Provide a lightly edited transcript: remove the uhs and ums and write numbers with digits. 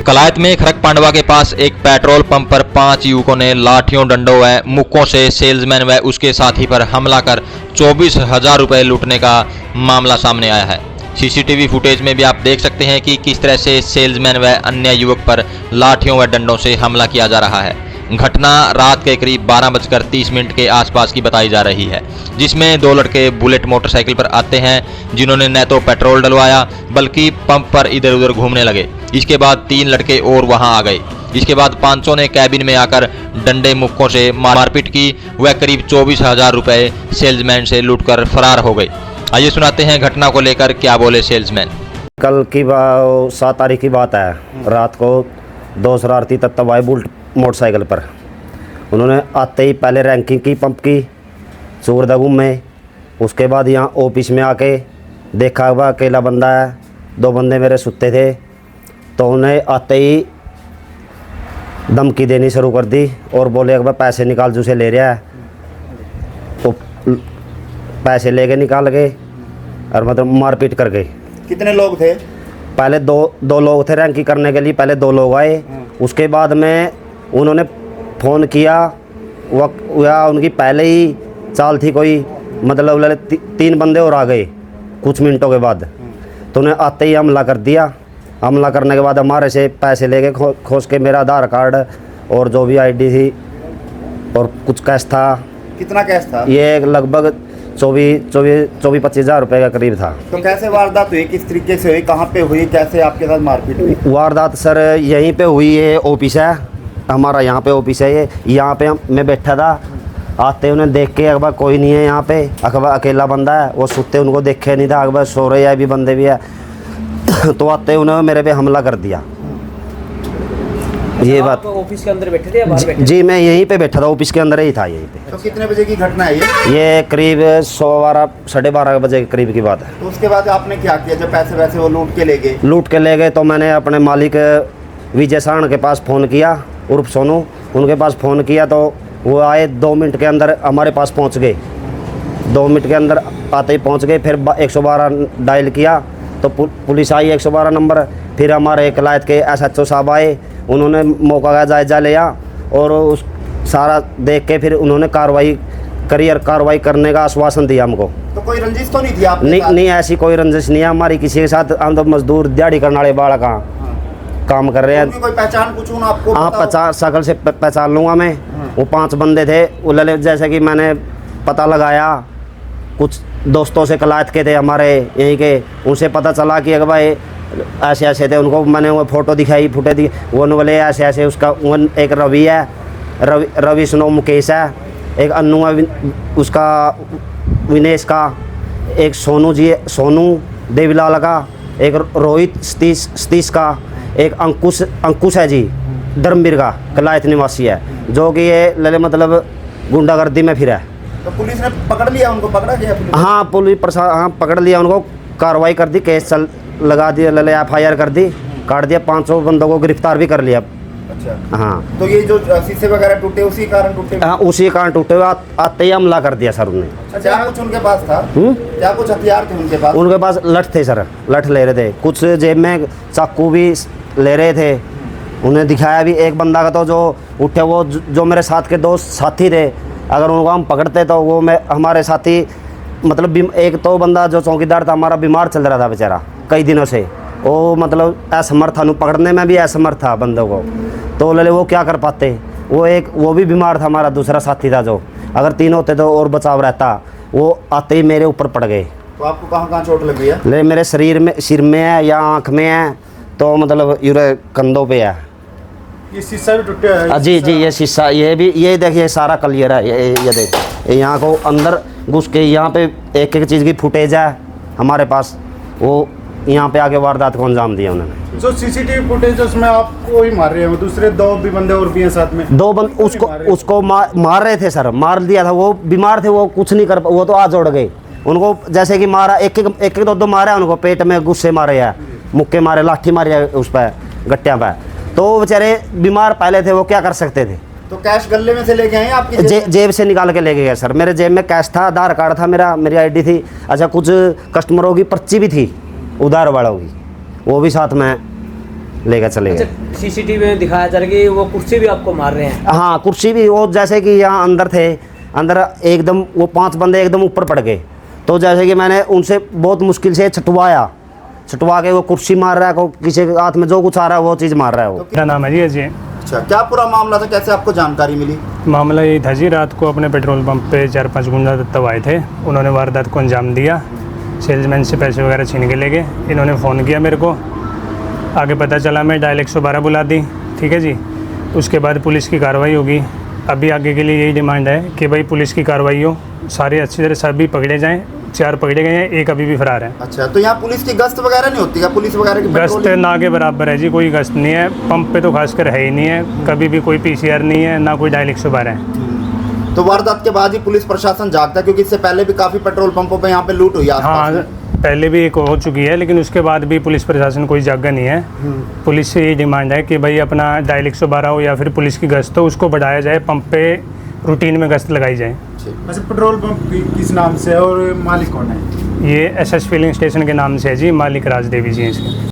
कलायत में खरक पांडवा के पास एक पेट्रोल पंप पर 5 युवकों ने लाठियों डंडों व मुक्कों से सेल्समैन व उसके साथी पर हमला कर 24,000 रुपये लूटने का मामला सामने आया है। सीसीटीवी फुटेज में भी आप देख सकते हैं कि किस तरह से सेल्समैन व अन्य युवक पर लाठियों व डंडों से हमला किया जा रहा है। घटना रात के करीब 12:30 के आसपास की बताई जा रही है, जिसमें 2 लड़के बुलेट मोटरसाइकिल पर आते हैं, जिन्होंने न तो पेट्रोल डलवाया बल्कि पंप पर इधर उधर घूमने लगे। इसके बाद 3 लड़के और वहां आ गए। इसके बाद 500 ने कैबिन में आकर डंडे मुक्कों से मारपीट की व करीब 24,000 रुपये सेल्समैन से लूटकर फरार हो गए। आइए सुनाते हैं घटना को लेकर क्या बोले सेल्समैन। कल की 7 तारीख की बात है। रात को 2 शरारती तत्व आए बुलेट मोटरसाइकिल पर। उन्होंने आते ही पहले रैंकिंग की पंप की सूरदगुम में। उसके बाद यहाँ ऑफिस में आके देखा हुआ अकेला बंदा है, 2 बंदे मेरे सुते थे, तो उन्हें आते ही धमकी देनी शुरू कर दी और बोले अगर पैसे निकाल जो से ले रहा है। तो पैसे लेके निकाल गए और मतलब मारपीट कर गए। कितने लोग थे? पहले दो लोग थे रैंकिंग करने के लिए। पहले 2 लोग आए, उसके बाद में उन्होंने फ़ोन किया। वह उनकी पहले ही चाल थी कोई, मतलब 3 बंदे और आ गए कुछ मिनटों के बाद। तो उन्हें आते ही हमला कर दिया। हमला करने के बाद हमारे से पैसे लेके खोज के मेरा आधार कार्ड और जो भी आईडी थी और कुछ कैश था। कितना कैश था? ये लगभग 24-25 हज़ार रुपये का करीब था। तो कैसे वारदात हुई, किस तरीके से हुई, कहाँ पे हुई, कैसे आपके साथ मारपीट हुई? वारदात सर यहीं पे हुई है। ऑफिस है हमारा, यहाँ पे ऑफिस है। ये यहाँ पे मैं बैठा था। आते उन्हें देख के अकबर कोई नहीं है यहाँ पे, अकबर अकेला बंदा है। वो सुते उनको देखे नहीं था, अकबर सो रहे हैं भी बंदे भी है। तो आते उन्होंने मेरे पे हमला कर दिया। ये बात ऑफिस के अंदर बैठे थे या बाहर बैठे? जी मैं यहीं पे बैठा था, ऑफिस के अंदर ही था यहीं पे। तो कितने बजे की घटना है ये करीब 12:30 बजे के करीब की बात है। तो उसके बाद आपने क्या किया जब पैसे वैसे वो लूट के ले गए? लूट के ले गए तो मैंने अपने मालिक विजय साण के पास फ़ोन किया, उर्फ सोनू। उनके पास फ़ोन किया तो वो आए। 2 मिनट के अंदर हमारे पास पहुंच गए। 2 मिनट के अंदर आते ही पहुंच गए। फिर 112 डायल किया तो पुलिस आई 112 नंबर। फिर हमारे कलायत के SHO साहब आए। उन्होंने मौका का जायज़ा लिया और उस सारा देख के फिर उन्होंने कार्रवाई करने का आश्वासन दिया हमको। तो कोई रंजिश तो नहीं थी आपके नहीं साथ? नहीं, ऐसी कोई रंजिश नहीं है हमारी किसी के साथ। हम तो मजदूर दिहाड़ी करने वाले बाड़ा का काम कर रहे हैं। उनकी कोई पहचान पूछूं ना आपको? हाँ, शकल से पहचान लूँगा मैं। वो 5 बंदे थे। वो लले जैसे कि मैंने पता लगाया, कुछ दोस्तों से कलायत के थे हमारे यहीं के, उनसे पता चला कि अगर भाई ऐसे ऐसे थे। उनको मैंने वो फ़ोटो दिखाई, फुटे दी। वो बोले ऐसे ऐसे। उसका एक रवि है, रवि स्नो मुकेश है, एक अन्नू है उसका विनेश का, एक सोनू देवीलाल का, एक रोहित सतीश का, एक अंकुश है जी धर्मवीर का, कलायत निवासी है, जो कि ये लले मतलब गुंडागर्दी में फिर है। तो पुलिस ने पकड़ लिया उनको? पकड़ा गया पुलिस? हाँ हाँ पकड़ लिया उनको, कार्रवाई कर दी, केस लगा दिया, लले FIR कर दी, काट दिया। 500 बंदों को गिरफ्तार भी कर लिया। अच्छा। हाँ, तो ये जो शीशे वगैरह टूटे उसी कारण टूटे? हाँ उसी कारण टूटे हुए। आते ही हमला कर दिया सर उन्होंने। क्या कुछ उनके पास था? क्या कुछ हथियार थे उनके पास? उनके पास लठ थे सर, लठ ले रहे थे। कुछ जेब में चाकू भी ले रहे थे। उन्हें दिखाया भी। एक बंदा का तो जो उठे वो जो मेरे साथ के 2 साथी थे, अगर उनको हम पकड़ते तो वो हमारे साथी मतलब एक तो बंदा जो चौकीदार था हमारा बीमार चल रहा था बेचारा कई दिनों से। वो मतलब असमर्थ था, पकड़ने में भी असमर्थ था बंदों को। तो लले वो क्या कर पाते। वो भी बीमार था हमारा दूसरा साथी था जो, अगर 3 होते तो और बचाव रहता। वो आते ही मेरे ऊपर पड़ गए। तो आपको कहाँ चोट लगी है? ले मेरे शरीर में, सिर में है या आँख में है, तो मतलब यूरे कंधों पे है। ये शीशा भी टूटा है? जी ये शीशा, ये भी, ये देखिए सारा क्लियर है। ये देखिए यहाँ को अंदर घुस के यहाँ पे एक चीज़ की फुटेज है हमारे पास। वो यहाँ पे आके वारदात को अंजाम दिया उन्होंने। जो सीसीटीवी फुटेज उसमें आपको ही मार रहे हैं, दूसरे 2 भी बंदे और भी हैं साथ में? 2 बंदे उसको मार रहे थे सर, मार दिया था। वो बीमार थे, वो कुछ नहीं कर, वो तो आज जोड़ गए। उनको जैसे कि मारा, एक 2 मारा उनको, पेट में गुस्से मारे हैं, मुक्के मारे, लाठी मारी है उस पर गट्टियाँ पर। तो बेचारे बीमार पहले थे, वो क्या कर सकते थे। तो कैश गले में से लेके आए आपकी? जेब से निकाल के लेके गए सर। मेरे जेब में कैश था, आधार कार्ड था मेरी आईडी थी। अच्छा, कुछ कस्टमरों की पर्ची भी थी उधार वालों की, वो भी साथ में लेकर चले गए। अच्छा, सीसीटीवी में दिखाया जा रहा है कि वो कुर्सी भी आपको मार रहे हैं। हाँ, कुर्सी भी, वो जैसे कि यहाँ अंदर थे, अंदर एकदम वो 5 बंदे एकदम ऊपर पड़ गए, तो जैसे कि मैंने उनसे बहुत मुश्किल से छटवा के वो कुर्सी मार रहा है, को किसी के हाथ में जो कुछ आ रहा है वो चीज़ मार रहा है वो। मेरा नाम है जी अजय। अच्छा, क्या पूरा मामला था, कैसे आपको जानकारी मिली? मामला यही था जी, रात को अपने पेट्रोल पंप पे 4-5 गुंडा तत्व आए थे। उन्होंने वारदात को अंजाम दिया, सेल्समैन से पैसे वगैरह छीन के ले गए। इन्होंने फ़ोन किया मेरे को, आगे पता चला, मैं डायल 112 बुला दी, ठीक है जी। उसके बाद पुलिस की कार्रवाई होगी। अभी आगे के लिए यही डिमांड है कि भाई पुलिस की कार्रवाई हो, सारे अच्छी तरह सभी पकड़े जाएँ। 4 पकड़े गए हैं, एक अभी भी फरार है। अच्छा, तो यहाँ पुलिस की गश्त वगैरह नहीं होती क्या? पुलिस वगैरह की गश्त पेट्रोलिंग? ना के बराबर है जी, कोई गश्त नहीं है। पंप पे तो खासकर है ही नहीं है, कभी भी कोई PCR नहीं है, ना कोई डायल 112 है। तो वारदात के बाद ही पुलिस प्रशासन जागता, क्योंकि इससे पहले भी काफ़ी पेट्रोल पंपों पे यहाँ पे लूट हुई आसपास हाँ, में। पहले भी एक हो चुकी है, लेकिन उसके बाद भी पुलिस प्रशासन कोई जागा नहीं है। पुलिस से ये डिमांड है कि भाई अपना डायल 112 हो या फिर पुलिस की गश्त हो, उसको बढ़ाया जाए, पंप पे रूटीन में गश्त लगाई जाए। वैसे पेट्रोल पंप किस नाम से है और मालिक कौन है? ये SS फिलिंग स्टेशन के नाम से है जी, मालिक राजदेवी जी हैं इसके।